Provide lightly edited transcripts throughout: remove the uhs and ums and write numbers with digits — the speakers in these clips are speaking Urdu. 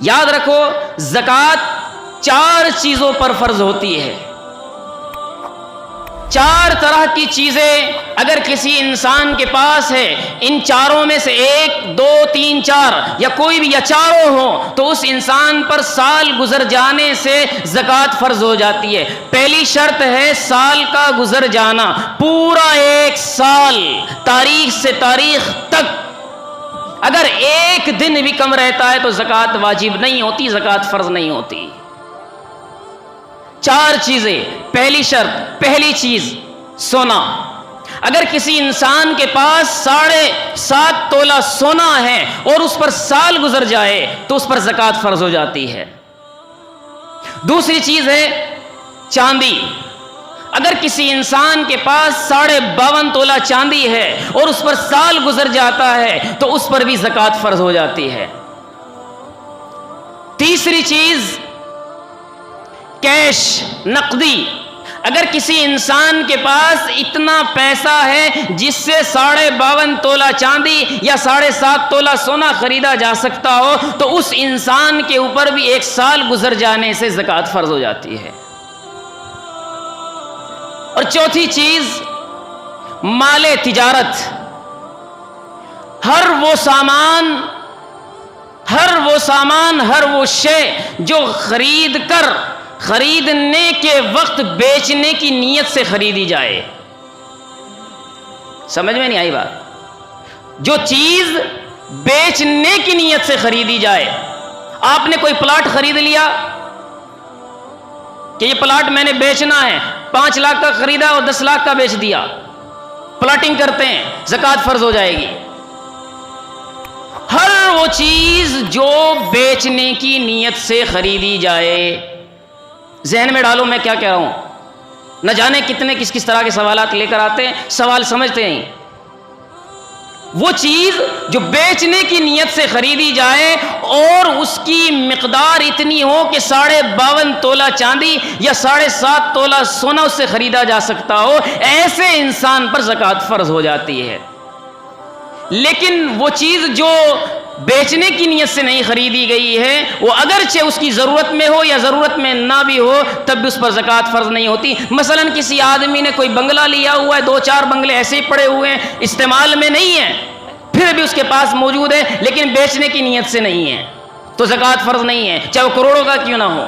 یاد رکھو زکوٰۃ 4 چیزوں پر فرض ہوتی ہے. 4 طرح کی چیزیں اگر کسی انسان کے پاس ہے، ان چاروں میں سے 1 2 3 4 یا کوئی بھی یا چاروں ہو تو اس انسان پر سال گزر جانے سے زکوٰۃ فرض ہو جاتی ہے. پہلی شرط ہے سال کا گزر جانا، پورا 1 سال تاریخ سے تاریخ تک اگر 1 دن بھی کم رہتا ہے تو زکوٰۃ واجب نہیں ہوتی، زکوٰۃ فرض نہیں ہوتی. 4 چیزیں. پہلی شرط، پہلی چیز سونا. اگر کسی انسان کے پاس 7.5 تولہ سونا ہے اور اس پر سال گزر جائے تو اس پر زکوٰۃ فرض ہو جاتی ہے. دوسری چیز ہے چاندی. اگر کسی انسان کے پاس 52.5 تولہ چاندی ہے اور اس پر سال گزر جاتا ہے تو اس پر بھی زکوٰۃ فرض ہو جاتی ہے. تیسری چیز کیش، نقدی. اگر کسی انسان کے پاس اتنا پیسہ ہے جس سے 52.5 تولہ چاندی یا 7.5 تولہ سونا خریدا جا سکتا ہو تو اس انسان کے اوپر بھی 1 سال گزر جانے سے زکوٰۃ فرض ہو جاتی ہے. اور چوتھی چیز مال تجارت. ہر وہ سامان، ہر وہ شے جو خریدنے کے وقت بیچنے کی نیت سے خریدی جائے. سمجھ میں نہیں آئی بات؟ جو چیز بیچنے کی نیت سے خریدی جائے. آپ نے کوئی پلاٹ خرید لیا کہ یہ پلاٹ میں نے بیچنا ہے، 5 لاکھ کا خریدا اور 10 لاکھ کا بیچ دیا. پلاٹنگ کرتے ہیں، زکوٰۃ فرض ہو جائے گی. ہر وہ چیز جو بیچنے کی نیت سے خریدی جائے. ذہن میں ڈالو میں کیا کہہ رہا ہوں. نہ جانے کتنے کس طرح کے سوالات لے کر آتے ہیں، سوال سمجھتے ہیں. وہ چیز جو بیچنے کی نیت سے خریدی جائے اور اس کی مقدار اتنی ہو کہ 52.5 تولہ چاندی یا 7.5 تولہ سونا اس سے خریدا جا سکتا ہو، ایسے انسان پر زکوٰۃ فرض ہو جاتی ہے. لیکن وہ چیز جو بیچنے کی نیت سے نہیں خریدی گئی ہے، وہ اگرچہ اس کی ضرورت میں ہو یا ضرورت میں نہ بھی ہو تب بھی اس پر زکوٰۃ فرض نہیں ہوتی. مثلا کسی آدمی نے کوئی بنگلہ لیا ہوا ہے، 2-4 بنگلے ایسے ہی پڑے ہوئے ہیں، استعمال میں نہیں ہیں، پھر بھی اس کے پاس موجود ہے لیکن بیچنے کی نیت سے نہیں ہے تو زکوٰۃ فرض نہیں ہے، چاہے وہ کروڑوں کا کیوں نہ ہو.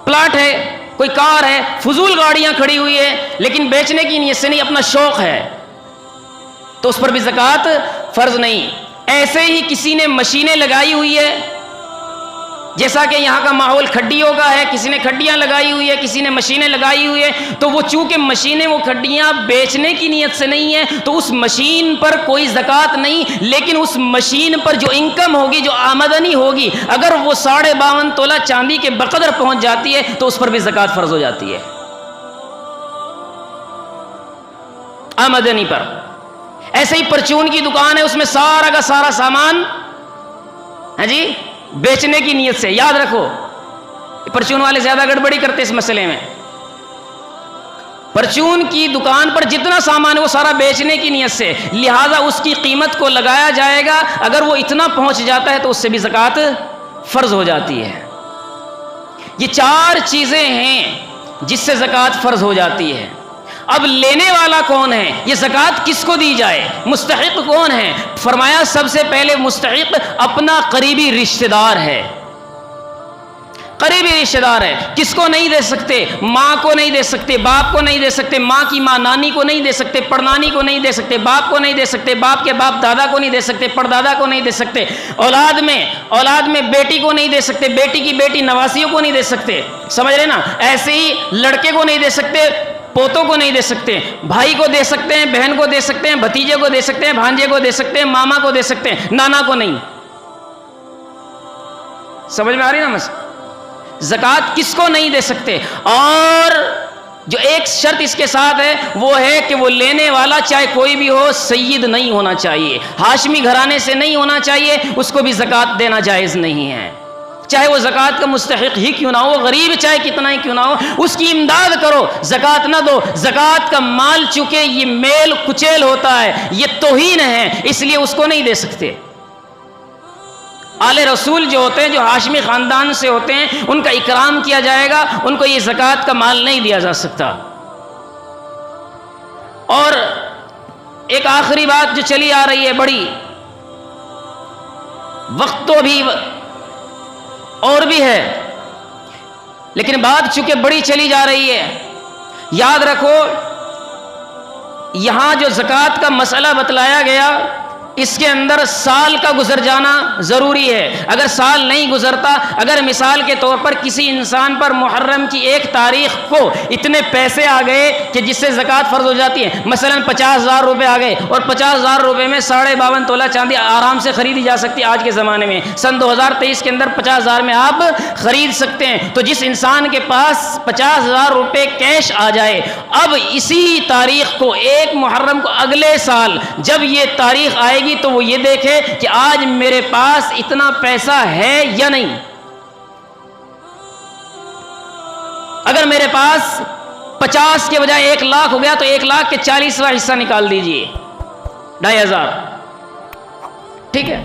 پلاٹ ہے، کوئی کار ہے، فضول گاڑیاں کھڑی ہوئی ہے لیکن بیچنے کی نیت سے نہیں، اپنا شوق ہے تو اس پر بھی زکوٰۃ فرض نہیں. ایسے ہی کسی نے مشینیں لگائی ہوئی ہے، جیسا کہ یہاں کا ماحول کھڈیوں کا ہے، کسی نے کھڈیاں لگائی ہوئی ہے، کسی نے مشینیں لگائی ہوئی ہے، تو وہ چونکہ مشینیں وہ کھڈیاں بیچنے کی نیت سے نہیں ہے تو اس مشین پر کوئی زکوٰۃ نہیں. لیکن اس مشین پر جو انکم ہوگی، جو آمدنی ہوگی، اگر وہ 52.5 تولہ چاندی کے بقدر پہنچ جاتی ہے تو اس پر بھی زکوٰۃ فرض ہو جاتی ہے آمدنی پر. ایسے ہی پرچون کی دکان ہے، اس میں سارا کا سارا سامان ہے جی بیچنے کی نیت سے. یاد رکھو پرچون والے زیادہ گڑبڑی کرتے اس مسئلے میں. پرچون کی دکان پر جتنا سامان ہے وہ سارا بیچنے کی نیت سے، لہذا اس کی قیمت کو لگایا جائے گا. اگر وہ اتنا پہنچ جاتا ہے تو اس سے بھی زکوٰۃ فرض ہو جاتی ہے. یہ 4 چیزیں ہیں جس سے زکوٰۃ فرض ہو جاتی ہے. اب لینے والا کون ہے؟ یہ زکوٰۃ کس کو دی جائے؟ مستحق کون ہے؟ فرمایا سب سے پہلے مستحق اپنا قریبی رشتہ دار ہے. قریبی رشتہ دار ہے. کس کو نہیں دے سکتے؟ ماں کو نہیں دے سکتے، باپ کو نہیں دے سکتے، ماں کی ماں نانی کو نہیں دے سکتے، پڑنانی کو نہیں دے سکتے، باپ کو نہیں دے سکتے، باپ کے باپ دادا کو نہیں دے سکتے، پردادا کو نہیں دے سکتے، اولاد میں بیٹی کو نہیں دے سکتے، بیٹی کی بیٹی نواسیوں کو نہیں دے سکتے. سمجھ رہے نا؟ ایسے ہی لڑکے کو نہیں دے سکتے، پوتوں کو نہیں دے سکتے. بھائی کو دے سکتے ہیں، بہن کو دے سکتے ہیں، بھتیجے کو دے سکتے ہیں، بھانجے کو دے سکتے ہیں، ماما کو دے سکتے ہیں، نانا کو نہیں. سمجھ میں آ رہی نا مسئلہ؟ زکوٰۃ کس کو نہیں دے سکتے. اور جو ایک شرط اس کے ساتھ ہے وہ ہے کہ وہ لینے والا چاہے کوئی بھی ہو سید نہیں ہونا چاہیے، ہاشمی گھرانے سے نہیں ہونا چاہیے، اس کو بھی زکوٰۃ دینا جائز نہیں ہے. چاہے وہ زکوٰۃ کا مستحق ہی کیوں نہ ہو، غریب چاہے کتنا ہی کیوں نہ ہو، اس کی امداد کرو، زکوٰۃ نہ دو. زکوٰۃ کا مال چونکہ یہ میل کچیل ہوتا ہے، یہ توہین ہے، اس لیے اس کو نہیں دے سکتے. آل رسول جو ہوتے ہیں، جو ہاشمی خاندان سے ہوتے ہیں، ان کا اکرام کیا جائے گا، ان کو یہ زکوٰۃ کا مال نہیں دیا جا سکتا۔ اور ایک آخری بات جو چلی آ رہی ہے بڑی، وقت تو بھی اور بھی ہے، لیکن بات چونکہ بڑی چلی جا رہی ہے، یاد رکھو یہاں جو زکوٰۃ کا مسئلہ بتلایا گیا، اس کے اندر سال کا گزر جانا ضروری ہے۔ اگر سال نہیں گزرتا، اگر مثال کے طور پر کسی انسان پر محرم کی 1 تاریخ کو اتنے پیسے آ گئے کہ جس سے زکوٰۃ فرض ہو جاتی ہے، مثلا 50,000 روپے آ گئے، اور 50,000 روپے میں 52.5 تولہ چاندی آرام سے خریدی جا سکتی ہے آج کے زمانے میں، سن 2023 کے اندر 50,000 میں آپ خرید سکتے ہیں۔ تو جس انسان کے پاس 50,000 روپے کیش آ جائے، اب اسی تاریخ کو 1 محرم کو اگلے سال جب یہ تاریخ آئے گی تو وہ یہ دیکھے کہ آج میرے پاس اتنا پیسہ ہے یا نہیں۔ اگر میرے پاس 50 کے بجائے 1 لاکھ ہو گیا تو 1 لاکھ کے 40واں حصہ نکال دیجئے، 2,500، ٹھیک ہے۔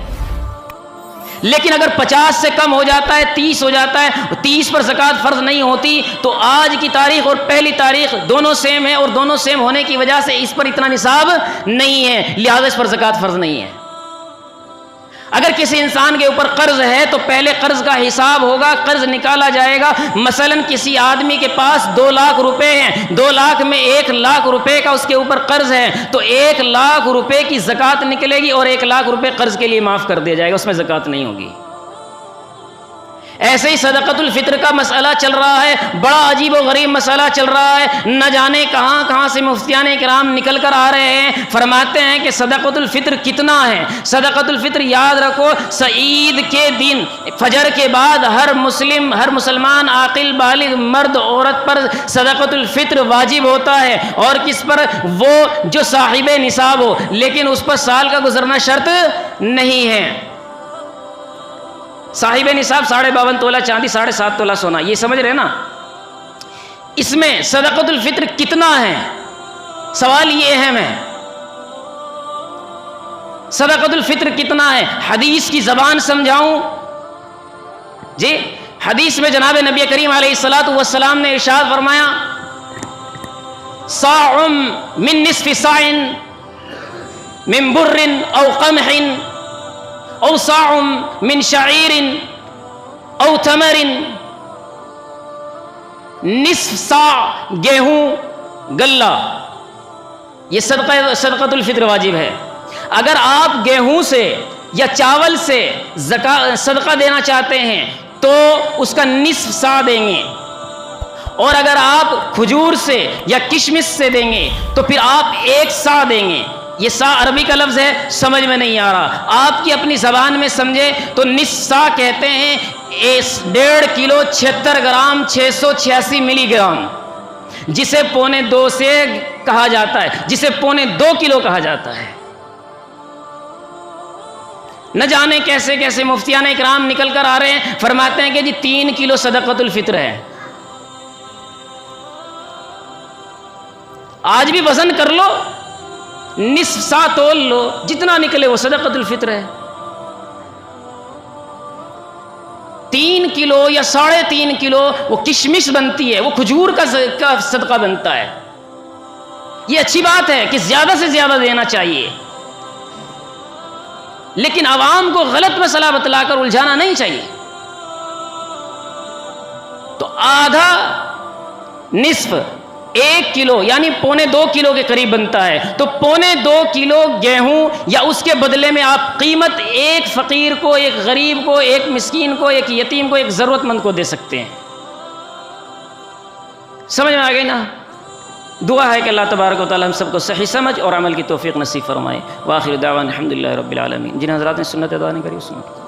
لیکن اگر 50 سے کم ہو جاتا ہے، 30 ہو جاتا ہے، 30 پر زکوٰۃ فرض نہیں ہوتی، تو آج کی تاریخ اور پہلی تاریخ دونوں سیم ہے، اور دونوں سیم ہونے کی وجہ سے اس پر اتنا نصاب نہیں ہے، لہذا اس پر زکوٰۃ فرض نہیں ہے۔ اگر کسی انسان کے اوپر قرض ہے تو پہلے قرض کا حساب ہوگا، قرض نکالا جائے گا۔ مثلا کسی آدمی کے پاس 2 لاکھ روپے ہیں، 2 لاکھ میں 1 لاکھ روپے کا اس کے اوپر قرض ہے، تو 1 لاکھ روپے کی زکوٰۃ نکلے گی، اور 1 لاکھ روپے قرض کے لیے معاف کر دیا جائے گا، اس میں زکوٰۃ نہیں ہوگی۔ ایسے ہی صدقۃ الفطر کا مسئلہ چل رہا ہے، بڑا عجیب و غریب مسئلہ چل رہا ہے، نہ جانے کہاں کہاں سے مفتیان کرام نکل کر آ رہے ہیں، فرماتے ہیں کہ صدقۃ الفطر کتنا ہے۔ صدقۃ الفطر یاد رکھو، عید کے دن فجر کے بعد ہر مسلمان عاقل بالغ مرد عورت پر صدقۃ الفطر واجب ہوتا ہے، اور کس پر؟ وہ جو صاحب نصاب ہو، لیکن اس پر سال کا گزرنا شرط نہیں ہے۔ صاحب نصاب 52.5 تولہ چاندی، 7.5 تولہ سونا، یہ سمجھ رہے نا؟ اس میں صدقۃ الفطر کتنا ہے؟ سوال یہ اہم ہے، صدقۃ الفطر کتنا ہے؟ حدیث کی زبان سمجھاؤں؟ جی، حدیث میں جناب نبی کریم علیہ الصلوۃ والسلام نے ارشاد فرمایا، صاع من نصف صاع من بر او قمح او صاع من شعیر او تمر، نصف صاع گیہوں غلہ، یہ صدقۃ الفطر واجب ہے۔ اگر آپ گیہوں سے یا چاول سے صدقہ دینا چاہتے ہیں تو اس کا نصف صاع دیں گے، اور اگر آپ کھجور سے یا کشمش سے دیں گے تو پھر آپ 1 صاع دیں گے۔ یہ صاع عربی کا لفظ ہے، سمجھ میں نہیں آ رہا، آپ کی اپنی زبان میں سمجھے تو نصف صاع کہتے ہیں 1.5 کلو 76 گرام 686 ملی گرام، جسے 1.25 سے کہا جاتا ہے، جسے 2.25 کلو کہا جاتا ہے۔ نہ جانے کیسے کیسے مفتیان اکرام نکل کر آ رہے ہیں، فرماتے ہیں کہ جی 3 کلو صدقۃ الفطر ہے۔ آج بھی وزن کر لو، نصف صاع تول لو، جتنا نکلے وہ صدقۃ الفطر ہے۔ 3 کلو یا 3.5 کلو وہ کشمش بنتی ہے، وہ کھجور کا صدقہ بنتا ہے۔ یہ اچھی بات ہے کہ زیادہ سے زیادہ دینا چاہیے، لیکن عوام کو غلط مسئلہ بتلا کر الجھانا نہیں چاہیے۔ تو آدھا، نصف 1 کلو یعنی 2.25 کلو کے قریب بنتا ہے، تو 2.25 کلو گیہوں یا اس کے بدلے میں آپ قیمت ایک فقیر کو، ایک غریب کو، ایک مسکین کو، ایک یتیم کو، ایک ضرورت مند کو دے سکتے ہیں۔ سمجھ میں آ گئی نا؟ دعا ہے کہ اللہ تبارک و تعالی ہم سب کو صحیح سمجھ اور عمل کی توفیق نصیب فرمائے۔ وآخر دعوانا الحمدللہ رب العالمین۔ جن حضرات نے سنت ادا نہیں کری، سنت